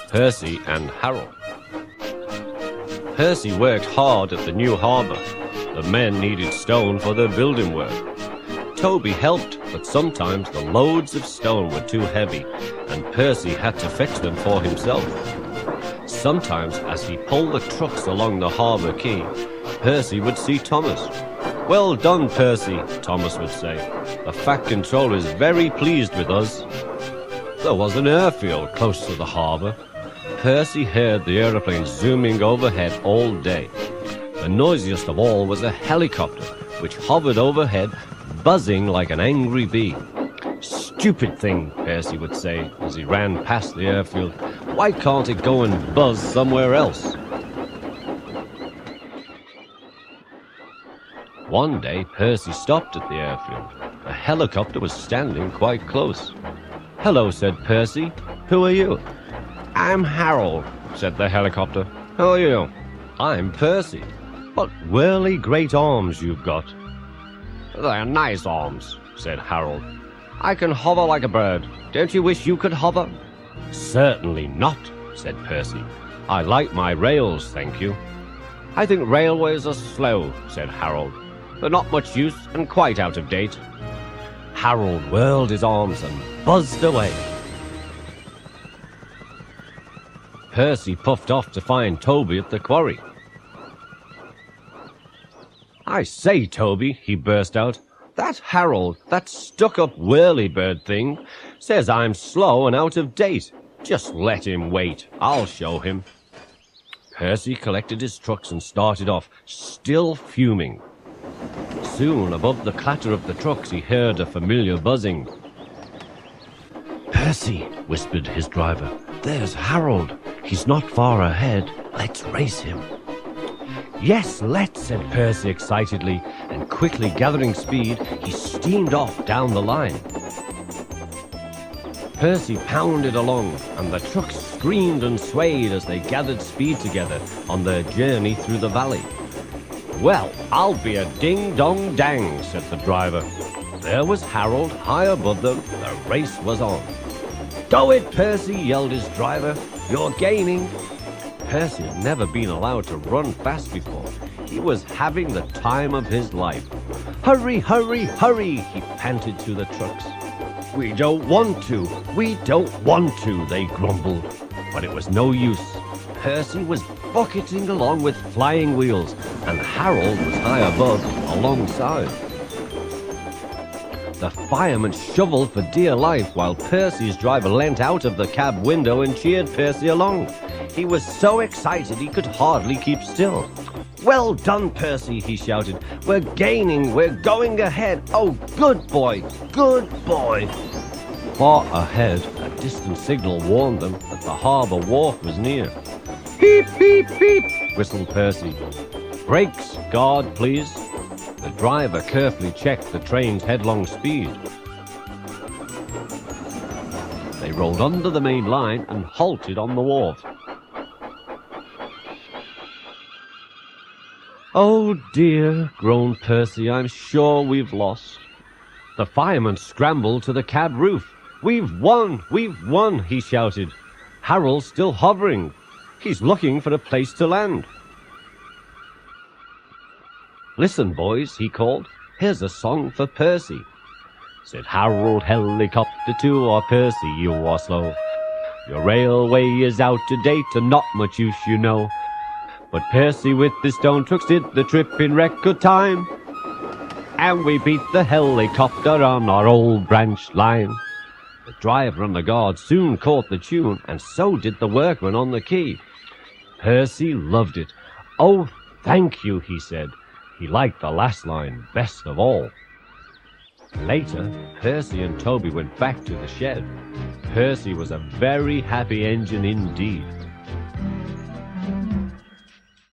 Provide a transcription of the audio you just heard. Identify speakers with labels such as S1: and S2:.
S1: Percy and Harold. Percy worked hard at the new harbour. The men needed stone for their building work. Toby helped, but sometimes the loads of stone were too heavy, and Percy had to fetch them for himself. Sometimes, as he pulled the trucks along the harbour quay, Percy would see Thomas. "Well done, Percy," Thomas would say. "The Fat Controller is very pleased with us." There was an airfield close to the harbour. Percy heard the aeroplanes zooming overhead all day. The noisiest of all was a helicopter, which hovered overhead, buzzing like an angry bee. "Stupid thing," Percy would say as he ran past the airfield. "Why can't it go and buzz somewhere else?" One day, Percy stopped at the airfield. A helicopter was standing quite close. "Hello," said Percy. "Who are you?" "I'm Harold," said the helicopter. "Who are you?" "I'm Percy." "What whirly great arms you've got." "They're nice arms," said Harold. "I can hover like a bird. Don't you wish you could hover?" "Certainly not," said Percy. "I like my rails, thank you." "I think railways are slow," said Harold. "They're not much use and quite out of date." Harold whirled his arms and buzzed away. Percy puffed off to find Toby at the quarry. "I say, Toby," he burst out, "that Harold, that stuck-up whirlybird thing, says I'm slow and out of date. Just let him wait. I'll show him." Percy collected his trucks and started off, still fuming. Soon, above the clatter of the trucks, he heard a familiar buzzing. "Percy," whispered his driver, "there's Harold. He's not far ahead. Let's race him." "Yes, let's," said Percy excitedly, and quickly gathering speed, he steamed off down the line. Percy pounded along, and the trucks screamed and swayed as they gathered speed together on their journey through the valley. "Well, I'll be a ding-dong-dang," said the driver. There was Harold high above them. The race was on. "Go it, Percy!" yelled his driver. "You're gaining." Percy had never been allowed to run fast before. He was having the time of his life. "Hurry, hurry, hurry!" he panted to the trucks. We don't want to," they grumbled. But it was no use. Percy was bucketing along with flying wheels, and Harold was high above, alongside. The fireman shoveled for dear life while Percy's driver leant out of the cab window and cheered Percy along. He was so excited he could hardly keep still. "Well done, Percy," he shouted. "We're gaining, we're going ahead. Oh, good boy, good boy." Far ahead, a distant signal warned them that the harbour wharf was near. "Beep, beep, beep," whistled Percy. "Brakes, guard, please." The driver carefully checked the train's headlong speed. They rolled under the main line and halted on the wharf. "Oh dear," groaned Percy, "I'm sure we've lost." The fireman scrambled to the cab roof. We've won, he shouted. "Harold's still hovering. He's looking for a place to land." "Listen, boys," he called. "Here's a song for Percy." Said Harold, "Helicopter to our Percy, you are slow. Your railway is out of date and not much use, you know. But Percy with his stone trucks did the trip in record time, and we beat the helicopter on our old branch line." The driver and the guard soon caught the tune, and so did the workmen on the quay. Percy loved it. "Oh, thank you," he said. He liked the last line best of all. Later, Percy and Toby went back to the shed. Percy was a very happy engine indeed.